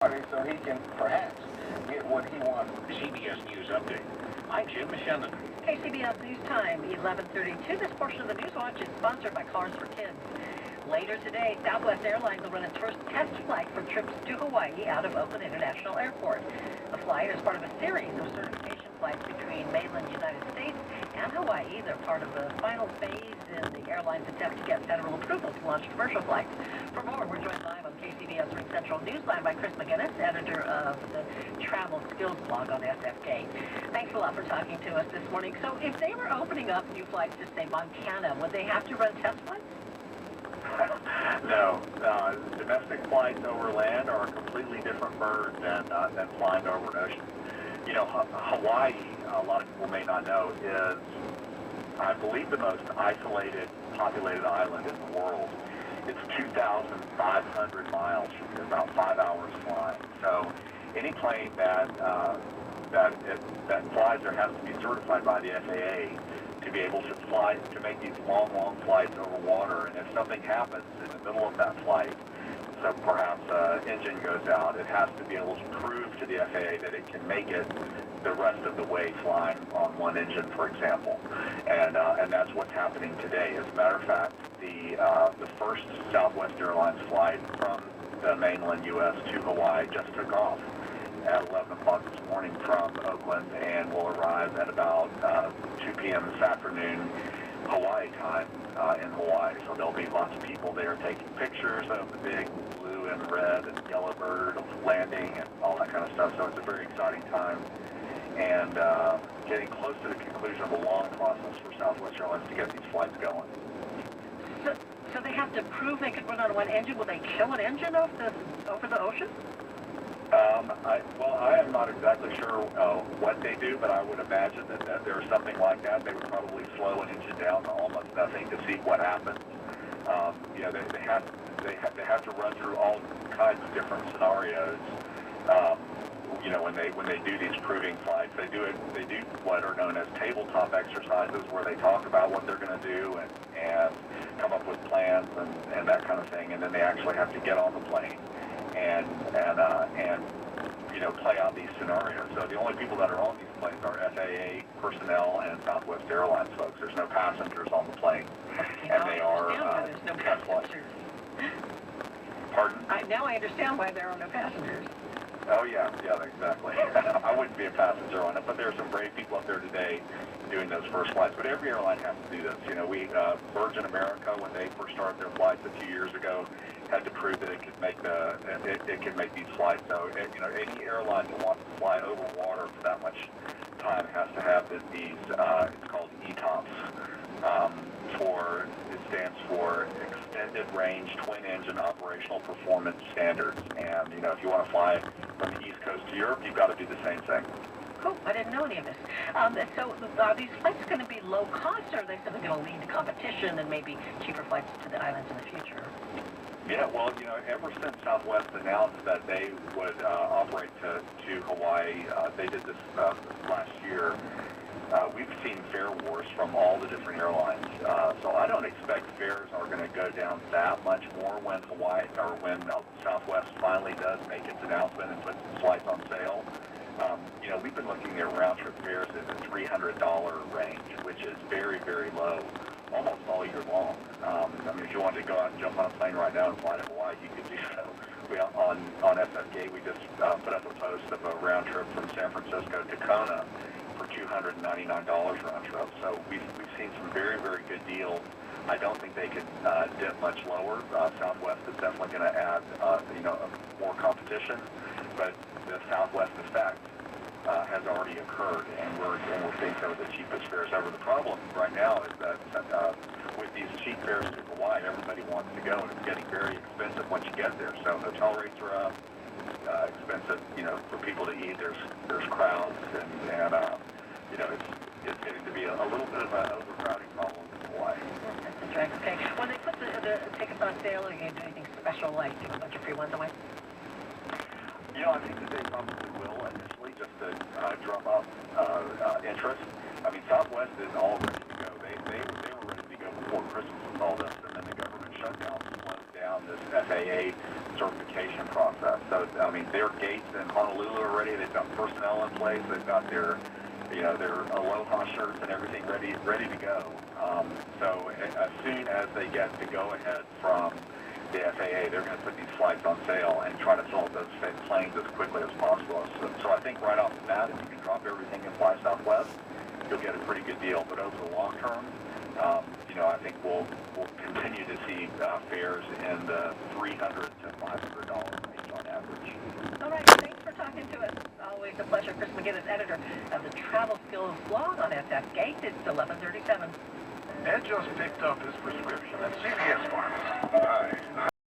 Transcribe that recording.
so he can perhaps get what he wants. CBS News Update. I'm Jim Michelin. KCBS News Time, 11:32. This portion of the News Watch is sponsored by Cars for Kids. Later today, Southwest Airlines will run its first test flight for trips to Hawaii out of Oakland International Airport. The flight is part of a series of certification flights between mainland United States and Hawaii. They're part of the final phase in the airline's attempt to get federal approval to launch commercial flights. For more, we're joined live on KCBS Ring Central Newsline by Chris McGinnis, editor of the Travel Skills blog on SFK. Thanks a lot for talking to us this morning. So if they were opening up new flights to, say, Montana, would they have to run test flights? No. Domestic flights over land are a completely different bird than flying over an ocean. You know, Hawaii, a lot of people may not know, is, I believe, the most isolated, populated island in the world. It's 2,500 miles from here, about 5 hours flying. So any plane that flies there has to be certified by the FAA to be able to fly, to make these long flights over water. And if something happens in the middle of that flight, so perhaps an engine goes out, it has to be able to prove to the FAA that it can make it the rest of the way flying on one engine, for example. And that's what's happening today. As a matter of fact, the first Southwest Airlines flight from the mainland U.S. to Hawaii just took off at 11 o'clock this morning from Oakland and will arrive at about 2 p.m. this afternoon Hawaii time in Hawaii. So there'll be lots of people there taking pictures of the big blue and red and yellow bird landing and all that kind of stuff. So it's a very exciting time and getting close to the conclusion of a long process for Southwest Airlines to get these flights going. So they have to prove they could run on one engine? Will they kill an engine over the ocean? I am not exactly sure what they do, but I would imagine that there's something like that. They would probably slow an engine down to almost nothing to see what happens. You know, they have to run through all kinds of different scenarios. You know, when they do these proving flights, they do what are known as tabletop exercises, where they talk about what they're going to do and come up with plans and that kind of thing, and then they actually have to get on the plane and you know, play out these scenarios. So the only people that are on these planes are FAA personnel and Southwest Airlines folks. There's no passengers on the plane, and they are there's no passengers. Pardon? Now I understand why there are no passengers. Oh yeah, exactly. I wouldn't be a passenger on it, but there are some brave people up there today doing those first flights. But every airline has to do this. You know, Virgin America, when they first started their flights a few years ago, had to prove that it could make these flights. So you know, any airline that wants to fly over water for that much time has to have these. It's called ETOPS. It stands for Extended Range Twin Engine Operational Performance Standards. And you know, if you want to fly from the East Coast to Europe, you've got to do the same thing. Cool. I didn't know any of this. So are these flights going to be low cost, or are they simply going to lead to competition and maybe cheaper flights to the islands in the future? Yeah, well, you know, ever since Southwest announced that they would operate to Hawaii, they did this last year, we've seen fare wars from all the different airlines. So I don't expect fares are going to go down that much more when Southwest finally does make its announcement and puts its flights on sale. You know, we've been looking at round-trip fares in the $300 range, which is very, very low, almost all year long. I mean, if you wanted to go out and jump on a plane right now and fly to Hawaii, you could do so. On SFK, we just put up a post of a round trip from San Francisco to Kona for $299 round trip. So we've seen some very, very good deals. I don't think they could dip much lower. Southwest is definitely going to add, you know, more competition, but the Southwest effect has already occurred, and we're seeing some of the cheapest fares ever. The problem right now is that with these cheap fares to Hawaii, everybody wants to go, and it's getting very expensive once you get there. So hotel rates are up, expensive, you know, for people to eat. There's crowds, and you know, it's getting to be a little bit of an overcrowding problem in Hawaii. That's right. Okay. When they put the tickets on sale, are you going to do anything special, like give a bunch of free ones away? You know, I think that they probably will initially, just to drum up interest. I mean, Southwest is all ready to go. They were ready to go before Christmas with all this, and then the government shutdown slowed down around this FAA certification process. So, I mean, their gates in Honolulu are ready. They've got personnel in place. They've got their Aloha shirts and everything ready to go. So as soon as they get the go-ahead from the FAA, they're going to put these flights on sale and try to fill those planes as quickly as possible. So I think right off the bat, if you can drop everything and fly Southwest, you'll get a pretty good deal. But over the long term, I think we'll continue to see fares in the $300 to $500 range on average. All right, thanks for talking to us. Always a pleasure. Chris McGinnis, editor of the Travel Skills blog on SF Gate. It's 11:37. Ed just picked up his prescription at CVS Pharmacy. Hi.